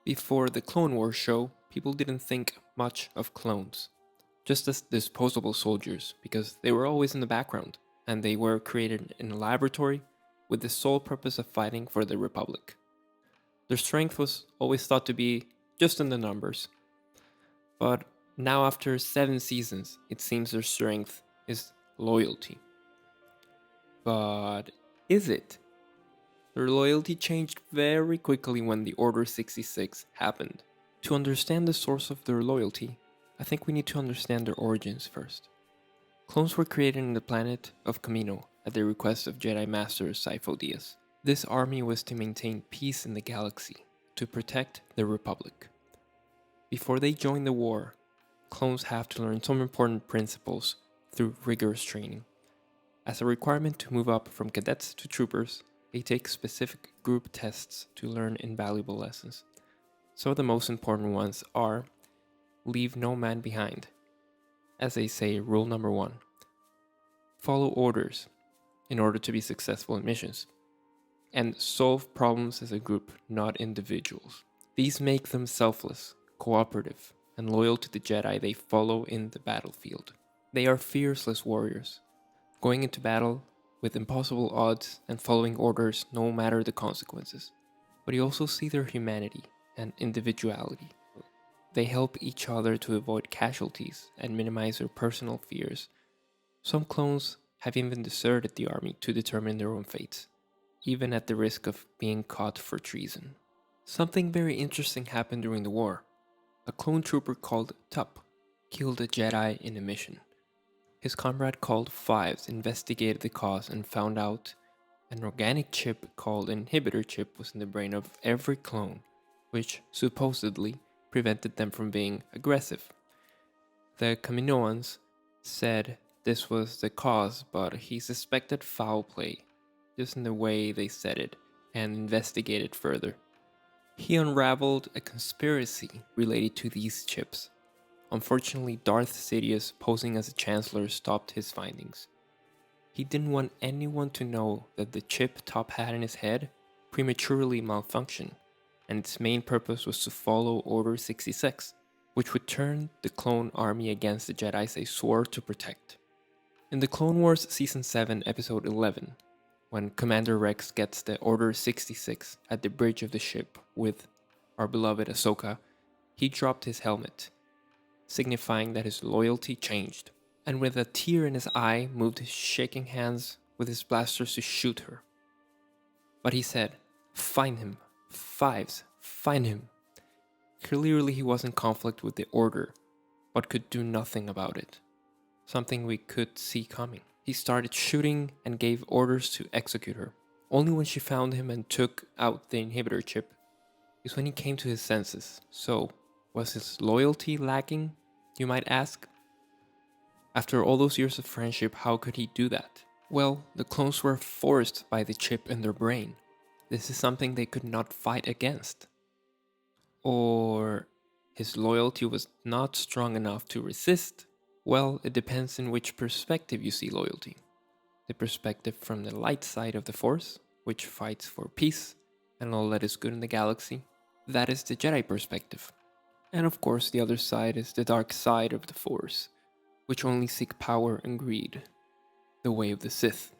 Before the Clone Wars show, people didn't think much of clones, just as disposable soldiers, because they were always in the background, and they were created in a laboratory with the sole purpose of fighting for the Republic. Their strength was always thought to be just in the numbers, but now after 7 seasons, it seems their strength is loyalty. But is it? Their loyalty changed very quickly when the Order 66 happened. To understand the source of their loyalty, I think we need to understand their origins first. Clones were created in the planet of Kamino at the request of Jedi Master Sifo Dyas. This army was to maintain peace in the galaxy, to protect the Republic. Before they join the war, clones have to learn some important principles through rigorous training. As a requirement to move up from cadets to troopers, they take specific group tests to learn invaluable lessons. Some of the most important ones are: leave no man behind. As they say, rule number 1. Follow orders in order to be successful in missions. And solve problems as a group, not individuals. These make them selfless, cooperative, and loyal to the Jedi they follow in the battlefield. They are fearless warriors, going into battle with impossible odds and following orders no matter the consequences. But you also see their humanity and individuality. They help each other to avoid casualties and minimize their personal fears. Some clones have even deserted the army to determine their own fates, even at the risk of being caught for treason. Something very interesting happened during the war. A clone trooper called Tup killed a Jedi in a mission. His comrade called Fives investigated the cause and found out an organic chip called inhibitor chip was in the brain of every clone, which supposedly prevented them from being aggressive. The Kaminoans said this was the cause, but he suspected foul play, just in the way they said it, and investigated further. He unraveled a conspiracy related to these chips. Unfortunately, Darth Sidious, posing as a chancellor, stopped his findings. He didn't want anyone to know that the chip Top had in his head prematurely malfunctioned, and its main purpose was to follow Order 66, which would turn the clone army against the Jedi they swore to protect. In the Clone Wars Season 7, Episode 11, when Commander Rex gets the Order 66 at the bridge of the ship with our beloved Ahsoka, he dropped his helmet, signifying that his loyalty changed, and with a tear in his eye moved his shaking hands with his blasters to shoot her. But he said, "Find him, Fives, find him." Clearly he was in conflict with the Order, but could do nothing about it. Something we could see coming. He started shooting and gave orders to execute her. Only when she found him and took out the inhibitor chip is when he came to his senses. So, was his loyalty lacking, you might ask? After all those years of friendship, how could he do that? Well, the clones were forced by the chip in their brain. This is something they could not fight against. Or his loyalty was not strong enough to resist? Well, it depends in which perspective you see loyalty. The perspective from the light side of the Force, which fights for peace and all that is good in the galaxy. That is the Jedi perspective. And of course, the other side is the dark side of the Force, which only seek power and greed, the way of the Sith.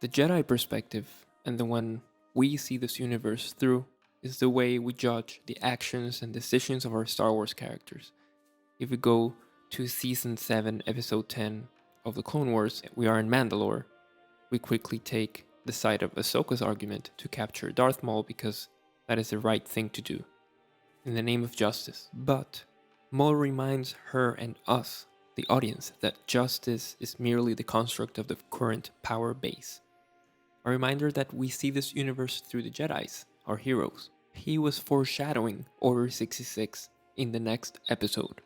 The Jedi perspective, and the one we see this universe through, is the way we judge the actions and decisions of our Star Wars characters. If we go to Season 7, Episode 10 of the Clone Wars, we are in Mandalore. We quickly take the side of Ahsoka's argument to capture Darth Maul because that is the right thing to do, in the name of justice. But Maul reminds her and us, the audience, that justice is merely the construct of the current power base. A reminder that we see this universe through the Jedis, our heroes. He was foreshadowing Order 66 in the next episode.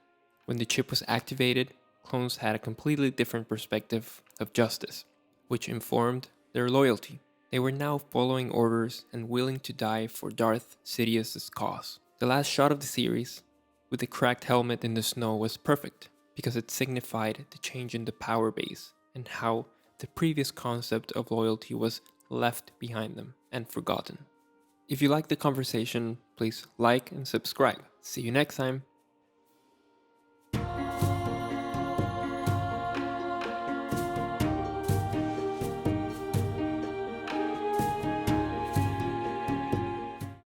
When the chip was activated, clones had a completely different perspective of justice, which informed their loyalty. They were now following orders and willing to die for Darth Sidious's cause. The last shot of the series, with the cracked helmet in the snow, was perfect because it signified the change in the power base and how the previous concept of loyalty was left behind them and forgotten. If you like the conversation, please like and subscribe. See you next time.